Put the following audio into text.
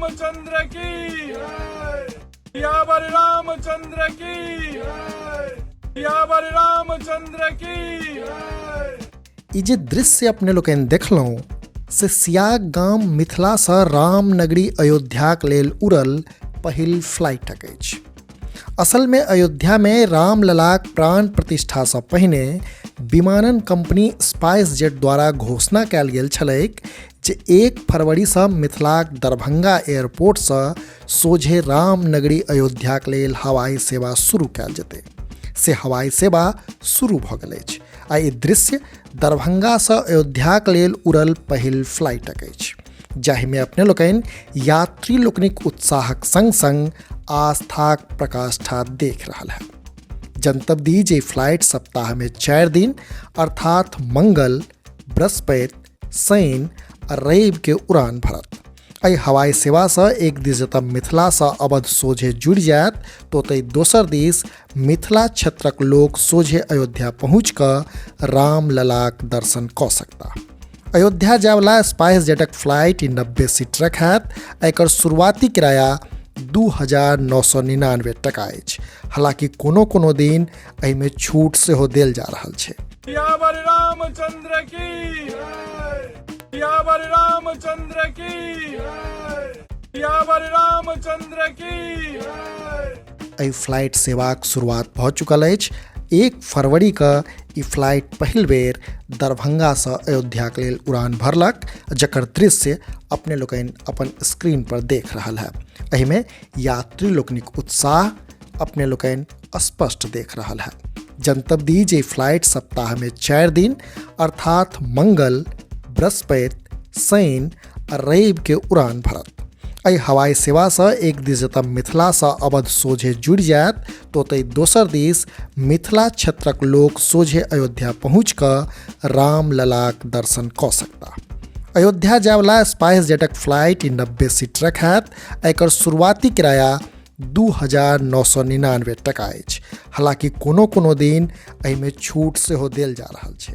रामचंद्र की सियावर रामचंद्र की सियावर रामचंद्र की। ई जे दृश्य अपने लोकनि देखलहुँ से सियाग गाम मिथिला सँ रामनगरी अयोध्याक लेल उड़ल पहिल फ्लाइटक अछि। असल में अयोध्या में रामललाक प्राण प्रतिष्ठा सँ पहिने विमानन कंपनी स्पाइस जेट द्वारा घोषणा कयल गेल छलैक जे 1 फरवरी सँ मिथिलाक दरभंगा एयरपोर्ट सँ सोझे रामनगरी अयोध्याक लेल हवाई सेवा शुरू कयल जेतै। से हवाई सेवा शुरू भऽ गेल अछि आ ई दृश्य दरभंगा सँ अयोध्याक लेल उड़ल पहिल फ्लाइटक अछि, जाहिमे अपने लोकनि यात्री लोकनिक उत्साहक संग संग आस्थाक प्रकाष्ठा देख रहल है। जनतब दी जे फ्लाइट सप्ताह में 4 दिन अर्थात मंगल, बृहस्पति, शनि आ रवि के उड़ान भरत। एहि हवाई सेवा सँ एक दिस जतऽ मिथिला सँ अवध सोझे जुड़ि जायत तो ओतहि दोसर दिस मिथिला क्षेत्रक लोक सोझे अयोध्या पहुँच कऽ रामललाक दर्शन कऽ सकता। अयोध्या जायवला स्पाइस जेटक फ्लाइट 90 सीटरक हैत। एकर शुरुआती किराया 2,999 टका अछि। हालांकि कोनो दिन एहिमे छूट सेहो देल जा रहल छै। सियावर रामचंद्र की सियावर रामचंद्र की सियावर रामचंद्र की। एहि फ्लाइट सेवाक शुरुआत भऽ चुकल अछि। 1 फरवरी के ई फ्लाइट पहिल बेर दरभंगा सँ अयोध्याक लेल उड़ान भरलक, जकर दृश्य अपने लोकनि अपन स्क्रीन पर देख रहल है। एहिमे यात्री लोकनिक उत्साह अपने लोकनि स्पष्ट देख रहल है। जनतब दी जे फ्लाइट सप्ताह में 4 दिन अर्थात मंगल, बृहस्पति, शनि आ रवि के उड़ान भरत। एहि हवाई सेवा सँ एक दिस जतऽ मिथिला सँ अवध सोझे जुड़ि जायत तो ओतहि दोसर दिस मिथिला क्षेत्रक लोक सोझे अयोध्या पहुँच कऽ रामललाक दर्शन कऽ सकता। अयोध्या जायवला स्पाइस जेटक फ्लाइट 90 सीटरक हैत। एकर शुरुआती किराया 2,999 टका अछि। हालांकि कोनो दिन एहिमे छूट सेहो देल जा रहल छै।